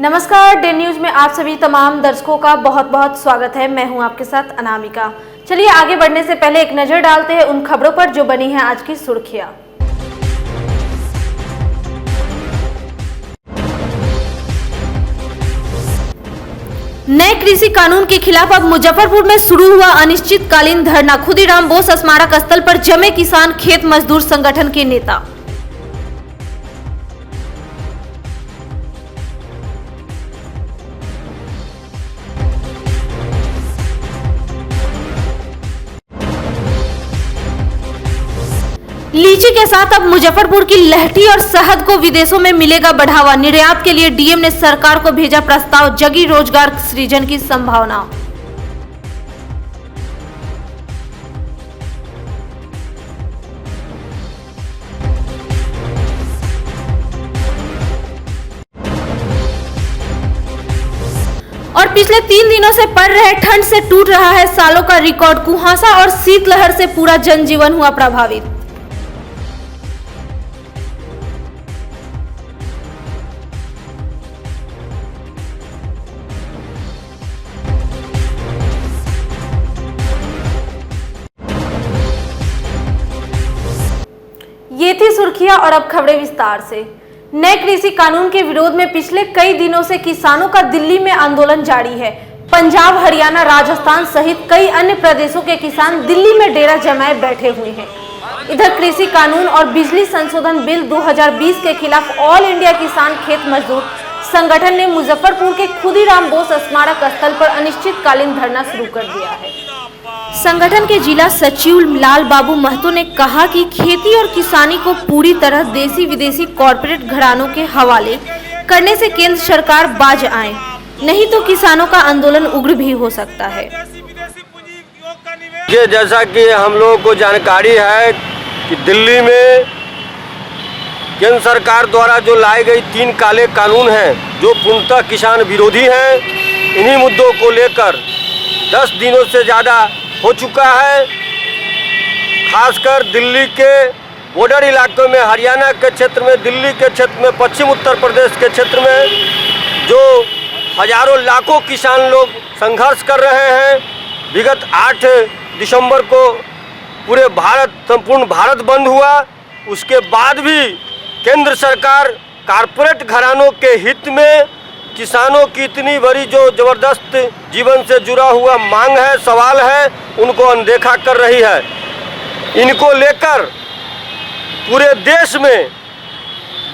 नमस्कार, day news में आप सभी तमाम दर्शकों का बहुत बहुत स्वागत है। मैं हूं आपके साथ अनामिका। चलिए आगे बढ़ने से पहले एक नजर डालते हैं उन खबरों पर जो बनी है आज की सुर्खियां। नए कृषि कानून के खिलाफ अब मुजफ्फरपुर में शुरू हुआ अनिश्चितकालीन धरना। खुदीराम बोस स्मारक स्थल पर जमे किसान खेत मजदूर संगठन के नेता। लीची के साथ अब मुजफ्फरपुर की लहठी और शहद को विदेशों में मिलेगा बढ़ावा। निर्यात के लिए डीएम ने सरकार को भेजा प्रस्ताव। जगी रोजगार सृजन की संभावना। और पिछले 3 दिनों से पड़ रहे ठंड से टूट रहा है सालों का रिकॉर्ड। कुहासा और शीतलहर से पूरा जनजीवन हुआ प्रभावित। ये थी सुर्खियां और अब खबरें विस्तार से। नए कृषि कानून के विरोध में पिछले कई दिनों से किसानों का दिल्ली में आंदोलन जारी है। पंजाब, हरियाणा, राजस्थान सहित कई अन्य प्रदेशों के किसान दिल्ली में डेरा जमाए बैठे हुए हैं। इधर कृषि कानून और बिजली संशोधन बिल 2020 के खिलाफ ऑल इंडिया किसान खेत मजदूर संगठन ने मुजफ्फरपुर के खुदीराम बोस स्मारक स्थल पर अनिश्चितकालीन धरना शुरू कर दिया है। संगठन के जिला सचिव लाल बाबू महतो ने कहा कि खेती और किसानी को पूरी तरह देसी विदेशी कॉरपोरेट घरानों के हवाले करने से केंद्र सरकार बाज आए, नहीं तो किसानों का आंदोलन उग्र भी हो सकता है। जैसा कि हम लोगों को जानकारी है कि दिल्ली में केंद्र सरकार द्वारा जो लाई गई 3 काले कानून हैं जो पूर्णतः किसान विरोधी हैं, इन्हीं मुद्दों को लेकर 10 दिनों से ज़्यादा हो चुका है। खासकर दिल्ली के बॉर्डर इलाकों में, हरियाणा के क्षेत्र में, दिल्ली के क्षेत्र में, पश्चिम उत्तर प्रदेश के क्षेत्र में जो हजारों लाखों किसान लोग संघर्ष कर रहे हैं। विगत 8 दिसंबर को पूरे भारत, संपूर्ण भारत बंद हुआ। उसके बाद भी केंद्र सरकार कारपोरेट घरानों के हित में किसानों की इतनी बड़ी जो ज़बरदस्त जीवन से जुड़ा हुआ मांग है, सवाल है, उनको अनदेखा कर रही है। इनको लेकर पूरे देश में,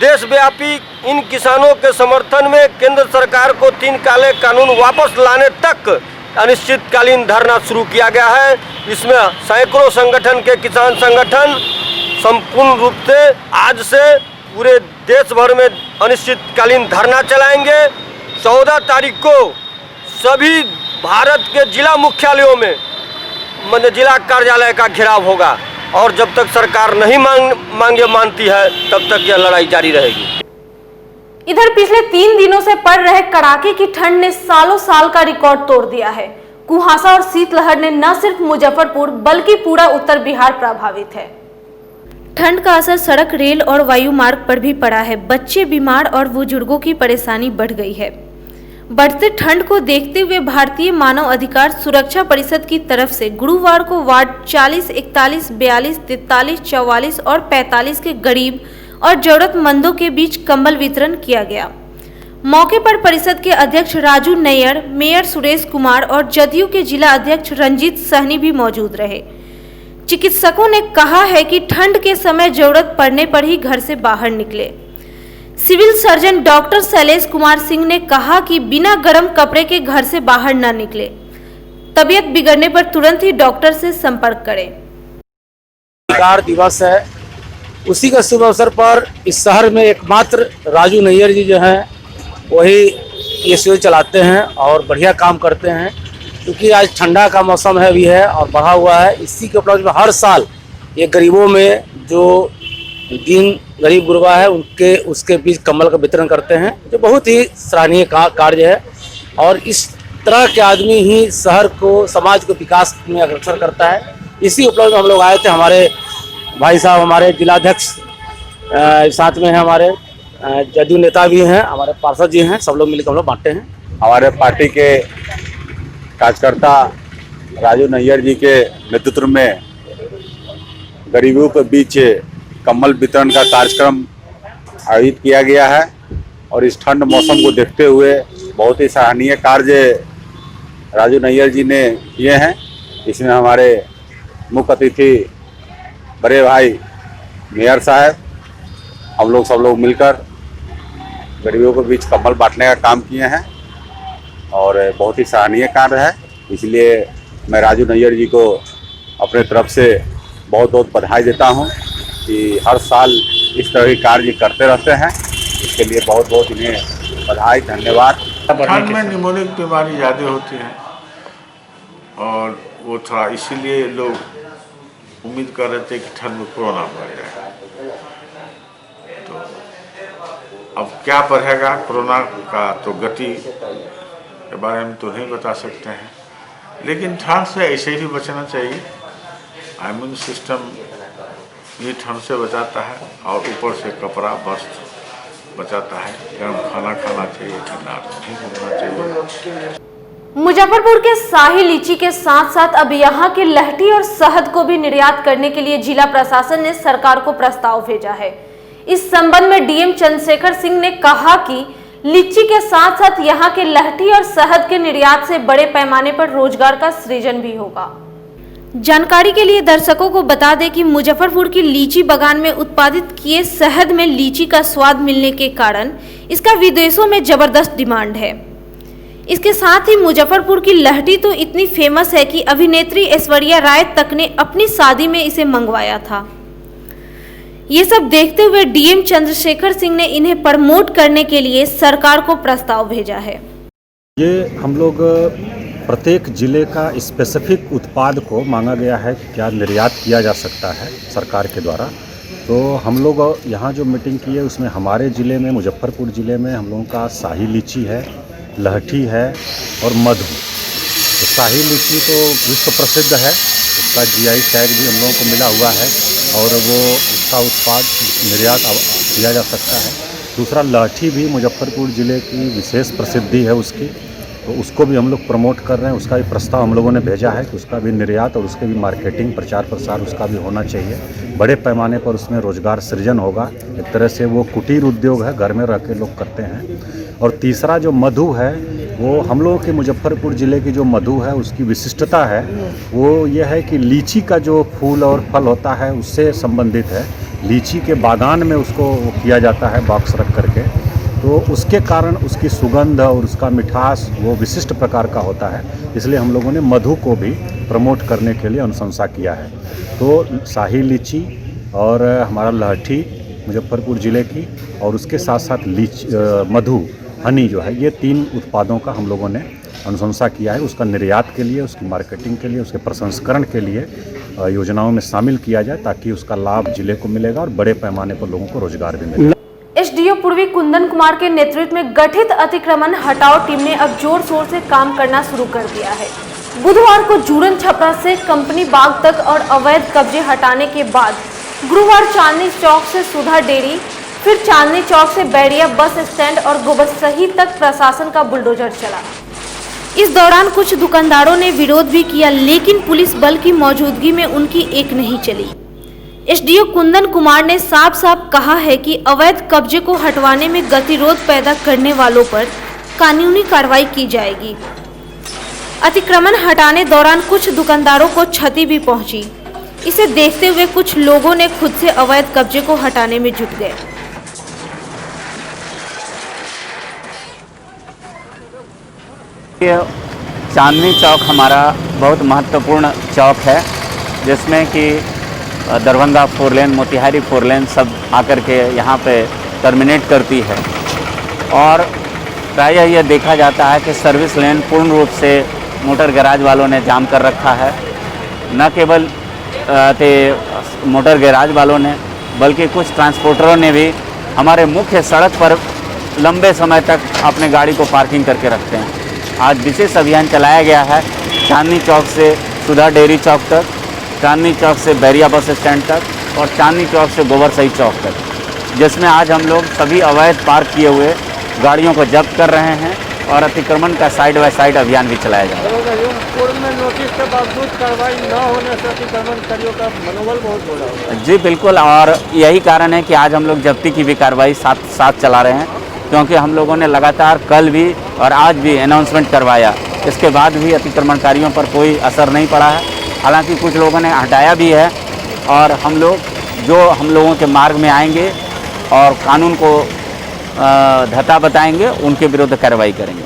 देशव्यापी इन किसानों के समर्थन में केंद्र सरकार को 3 काले कानून वापस लाने तक अनिश्चितकालीन धरना शुरू किया गया है। इसमें सैकड़ों संगठन के किसान संगठन संपूर्ण रूप से आज से पूरे देश भर में अनिश्चितकालीन धरना चलाएंगे। 14 तारीख को सभी भारत के जिला मुख्यालयों में जिला कार्यालय का घेराव होगा और जब तक सरकार नहीं मांगे मानती है तब तक यह लड़ाई जारी रहेगी। इधर पिछले 3 दिनों से पड़ रहे कड़ाके की ठंड ने सालों साल का रिकॉर्ड तोड़ दिया है। कुहासा और शीतलहर ने न सिर्फ मुजफ्फरपुर बल्कि पूरा उत्तर बिहार प्रभावित है। ठंड का असर सड़क, रेल और वायु मार्ग पर भी पड़ा है। बच्चे, बीमार और बुजुर्गों की परेशानी बढ़ गई है। बढ़ते ठंड को देखते हुए भारतीय मानव अधिकार सुरक्षा परिषद की तरफ से गुरुवार को वार्ड 40, 41, 42, 43, 44 और 45 के गरीब और जरूरतमंदों के बीच कंबल वितरण किया गया। मौके पर परिषद के अध्यक्ष राजू नैयर, मेयर सुरेश कुमार और जदयू के जिला अध्यक्ष रंजीत सहनी भी मौजूद रहे। चिकित्सकों ने कहा है कि ठंड के समय जरूरत पड़ने पर ही घर से बाहर निकले। Civil surgeon doctor Shailesh Kumar Singh ने कहा कि बिना गर्म कपड़े के घर से बाहर न निकले। तबीयत बिगड़ने पर तुरंत ही डॉक्टर से संपर्क करें। अधिकार दिवस है, उसी का शुभ अवसर पर इस शहर में एकमात्र राजू नैयर जी जो हैं वही ये शिविर चलाते हैं और बढ़िया काम करते हैं। क्योंकि आज ठंडा का मौसम है भी है और बढ़ा हुआ है। इसी के उपलक्ष्य में हर साल ये गरीबों में जो दीन गरीब गुरबा है उसके बीच कंबल का वितरण करते हैं, जो बहुत ही सराहनीय कार्य है। और इस तरह के आदमी ही शहर को, समाज को विकास में अग्रसर करता है। इसी उपलक्ष्य में हम लोग आए थे। हमारे भाई साहब, हमारे जिलाध्यक्ष साथ में हैं, हमारे जदयू नेता भी हैं, हमारे पार्षद जी हैं, सब लोग मिलकर हम लोग बांटते हैं। हमारे पार्टी के कार्यकर्ता राजू नैयर जी के नेतृत्व में गरीबों के बीच कंबल वितरण का कार्यक्रम आयोजित किया गया है और इस ठंड मौसम को देखते हुए बहुत ही सराहनीय कार्य राजू नैयर जी ने किए हैं। इसमें हमारे मुख्य अतिथि बड़े भाई मेयर साहब, हम लोग सब लोग मिलकर गरीबों के बीच कंबल बांटने का काम किए हैं और बहुत ही सराहनीय कार्य है। इसलिए मैं राजू नैयर जी को अपने तरफ से बहुत बहुत बधाई देता हूं कि हर साल इस तरह के कार्य करते रहते हैं। इसके लिए बहुत बहुत इन्हें बधाई, धन्यवाद। ठंड में निमोनिक बीमारी ज़्यादा होती है और वो थोड़ा इसीलिए लोग उम्मीद कर रहे थे कि ठंड में कोरोना बढ़ जाएगा। तो अब क्या बढ़ेगा कोरोना का तो गति के बारे में तो नहीं बता सकते हैं, लेकिन ठंड से ऐसे ही बचना चाहिए। इम्यून सिस्टम ये ठंड से बचाता है और ऊपर से कपड़ा वस्त्र बचाता है। गर्म खाना खाना चाहिए, ठंडा नहीं घूमना चाहिए। मुजफ्फरपुर के शाही लीची के साथ साथ अब यहां के लहठी और शहद को भी निर्यात करने के लिए जिला प्रशासन ने सरकार को प्रस्ताव भेजा है। इस संबंध में डीएम चंद्रशेखर सिंह ने कहा कि लीची के साथ साथ यहां के लहठी और शहद के निर्यात से बड़े पैमाने पर रोजगार का सृजन भी होगा। जानकारी के लिए दर्शकों को बता दें कि मुजफ्फरपुर की लीची बागान में उत्पादित किए शहद में लीची का स्वाद मिलने के कारण इसका विदेशों में जबरदस्त डिमांड है। इसके साथ ही मुजफ्फरपुर की लहठी तो इतनी फेमस है कि अभिनेत्री ऐश्वर्या राय तक ने अपनी शादी में इसे मंगवाया था। ये सब देखते हुए डीएम चंद्रशेखर सिंह ने इन्हें प्रमोट करने के लिए सरकार को प्रस्ताव भेजा है। ये हम लोग प्रत्येक जिले का स्पेसिफिक उत्पाद को मांगा गया है कि क्या निर्यात किया जा सकता है सरकार के द्वारा। तो हम लोग यहाँ जो मीटिंग की है उसमें हमारे ज़िले में, मुजफ्फरपुर ज़िले में हम लोगों का शाही लीची है, लहठी है और मधु। तो शाही लीची तो विश्व प्रसिद्ध है, उसका जीआई टैग भी हम लोगों को मिला हुआ है और वो उसका उत्पाद निर्यात किया जा सकता है। दूसरा लहठी भी मुजफ्फरपुर ज़िले की विशेष प्रसिद्धि है उसकी, तो उसको भी हम लोग प्रमोट कर रहे हैं। उसका भी प्रस्ताव हम लोगों ने भेजा है कि उसका भी निर्यात और उसके भी मार्केटिंग, प्रचार प्रसार उसका भी होना चाहिए। बड़े पैमाने पर उसमें रोजगार सृजन होगा। एक तरह से वो कुटीर उद्योग है, घर में रह के लोग करते हैं। और तीसरा जो मधु है, वो हम लोगों के मुजफ्फरपुर ज़िले की जो मधु है उसकी विशिष्टता है वो ये है कि लीची का जो फूल और फल होता है उससे संबंधित है। लीची के बागान में उसको किया जाता है बॉक्स रख करके, तो उसके कारण उसकी सुगंध और उसका मिठास वो विशिष्ट प्रकार का होता है। इसलिए हम लोगों ने मधु को भी प्रमोट करने के लिए अनुशंसा किया है। तो शाही लीची और हमारा लहठी मुजफ्फरपुर ज़िले की और उसके साथ साथ मधु, हनी जो है, ये 3 उत्पादों का हम लोगों ने अनुशंसा किया है। उसका निर्यात के लिए, उसकी मार्केटिंग के लिए, उसके प्रसंस्करण के लिए योजनाओं में शामिल किया जाए ताकि उसका लाभ जिले को मिलेगा और बड़े पैमाने पर लोगों को रोजगार भी मिलेगा। एसडीओ पूर्वी कुंदन कुमार के नेतृत्व में गठित अतिक्रमण हटाओ टीम ने अब जोर शोर से काम करना शुरू कर दिया है। बुधवार को जूरन छपरा से कंपनी बाग तक और अवैध कब्जे हटाने के बाद गुरुवार चांदनी चौक से सुधा डेयरी, फिर चांदनी चौक से बैरिया बस स्टैंड और गोबरसही तक प्रशासन का बुलडोजर चला। इस दौरान कुछ दुकानदारों ने विरोध भी किया, लेकिन पुलिस बल की मौजूदगी में उनकी एक नहीं चली। एसडीओ कुंदन कुमार ने साफ साफ कहा है कि अवैध कब्जे को हटवाने में गतिरोध पैदा करने वालों पर कानूनी कार्रवाई की जाएगी। अतिक्रमण हटाने दौरान कुछ दुकानदारों को क्षति भी पहुंची। इसे देखते हुए कुछ लोगों ने खुद से अवैध कब्जे को हटाने में जुट गए। चांदनी चौक हमारा बहुत महत्वपूर्ण चौक है, जिसमें कि दरभंगा 4 लेन, मोतिहारी 4 लेन सब आकर के यहाँ पे टर्मिनेट करती है। और प्रायः यह देखा जाता है कि सर्विस लेन पूर्ण रूप से मोटर गैराज वालों ने जाम कर रखा है। न केवल मोटर गैराज वालों ने, बल्कि कुछ ट्रांसपोर्टरों ने भी हमारे मुख्य सड़क पर लंबे समय तक अपने गाड़ी को पार्किंग करके रखते हैं। आज विशेष अभियान चलाया गया है चांदनी चौक से सुधा डेयरी चौक तक, चांदनी चौक से बैरिया बस स्टैंड तक और चांदनी चौक से गोबरसही चौक तक। जिसमें आज हम लोग सभी अवैध पार्क किए हुए गाड़ियों को जब्त कर रहे हैं और अतिक्रमण का साइड बाय साइड अभियान भी चलाया जा रहा है। पूर्व में नोटिस के बावजूद कार्रवाई न होने से अतिक्रमणकारियों का मनोबल बहुत बढ़ा हुआ है। जी बिल्कुल, और यही कारण है कि आज हम लोग जब्ती की भी कार्रवाई साथ चला रहे हैं, क्योंकि हम लोगों ने लगातार कल भी और आज भी अनाउंसमेंट करवाया, इसके बाद भी अतिक्रमणकारियों पर कोई असर नहीं पड़ा है। हालांकि कुछ लोगों ने हटाया भी है और हम लोगों के मार्ग में आएंगे और कानून को धता बताएंगे, उनके विरुद्ध कार्रवाई करेंगे।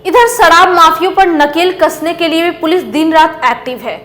इधर शराब माफियों पर नकेल कसने के लिए भी पुलिस दिन रात एक्टिव है।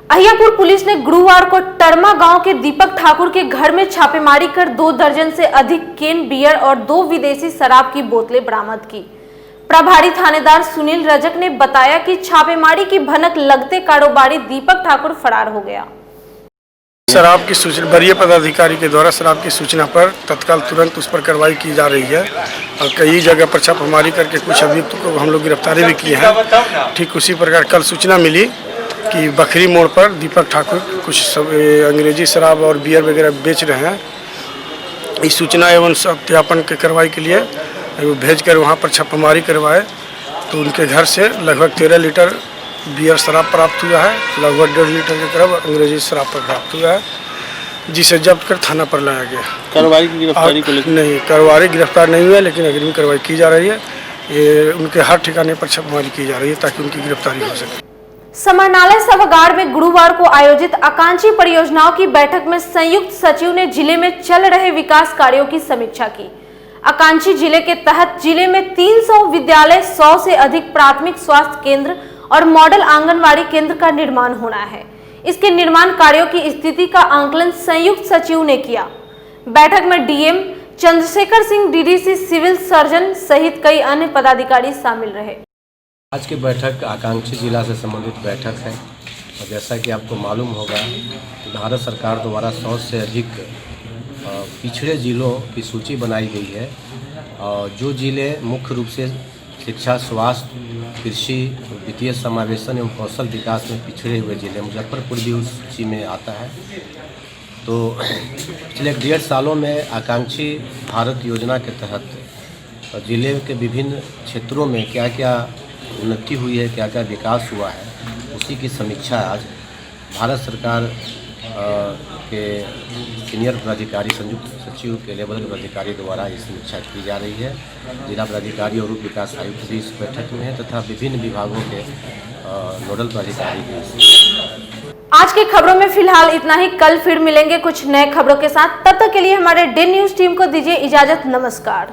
अहियापुर पुलिस ने गुरुवार को टरमा गांव के दीपक ठाकुर के घर में छापेमारी कर 2 दर्जन से अधिक केन बियर और 2 विदेशी शराब की बोतलें बरामद की। प्रभारी थानेदार सुनील रजक ने बताया कि छापेमारी की भनक लगते कारोबारी दीपक ठाकुर फरार हो गया। शराब की सूचना वरीय पदाधिकारी के द्वारा शराब की सूचना पर तत्काल तुरंत उस पर कार्रवाई की जा रही है और कई जगह पर छापेमारी करके कुछ अभियुक्त को हम लोग गिरफ्तारी भी किए हैं। ठीक उसी प्रकार कल सूचना मिली कि बखरी मोड़ पर दीपक ठाकुर कुछ अंग्रेजी शराब और बियर वगैरह बेच रहे हैं। इस सूचना एवं सत्यापन के कार्रवाई के लिए भेजकर वहाँ पर छापेमारी करवाए तो उनके घर से लगभग 13 लीटर बियर शराब प्राप्त हुआ है, लगभग 1.5 लीटर के करीब अंग्रेजी शराब पर प्राप्त हुआ है, जिसे जब्त कर थाना पर लाया गया। कार्रवाई की गिरफ्तारी को लेकर नहीं, कार्रवाई गिरफ्तार नहीं हुआ, लेकिन अग्रिम कार्रवाई की जा रही है। ये उनके हर ठिकाने पर छापेमारी की जा रही है ताकि उनकी गिरफ्तारी हो सके। समरनालय सभागार में गुरुवार को आयोजित आकांक्षी परियोजनाओं की बैठक में संयुक्त सचिव ने जिले में चल रहे विकास कार्यों की समीक्षा की। आकांक्षी जिले के तहत जिले में 300 विद्यालय, 100 से अधिक प्राथमिक स्वास्थ्य केंद्र और मॉडल आंगनवाड़ी केंद्र का निर्माण होना है। इसके निर्माण कार्यों की स्थिति का आंकलन संयुक्त सचिव ने किया। बैठक में DM Chandrashekhar Singh, DDC, civil surgeon सहित कई अन्य पदाधिकारी शामिल रहे। आज की बैठक आकांक्षी जिला से संबंधित बैठक है और जैसा कि आपको मालूम होगा भारत सरकार द्वारा 100 से अधिक पिछड़े जिलों की सूची बनाई गई है और जो जिले मुख्य रूप से शिक्षा, स्वास्थ्य, कृषि, वित्तीय समावेशन एवं कौशल विकास में पिछड़े हुए जिले, मुजफ्फरपुर भी उस सूची में आता है। तो पिछले 1.5 सालों में आकांक्षी भारत योजना के तहत जिले के विभिन्न क्षेत्रों में क्या क्या उन्नति हुई है, क्या क्या विकास हुआ है, उसी की समीक्षा आज भारत सरकार के सीनियर पदाधिकारी, संयुक्त सचिव के लेवल के पदाधिकारी द्वारा ये समीक्षा की जा रही है। जिला पदाधिकारी और उप विकास आयुक्त भी इस बैठक में है तथा विभिन्न विभागों के नोडल पदाधिकारी भी। आज की खबरों में फिलहाल इतना ही। कल फिर मिलेंगे कुछ नए खबरों के साथ। तब तक के लिए हमारे डे न्यूज टीम को दीजिए इजाजत। नमस्कार।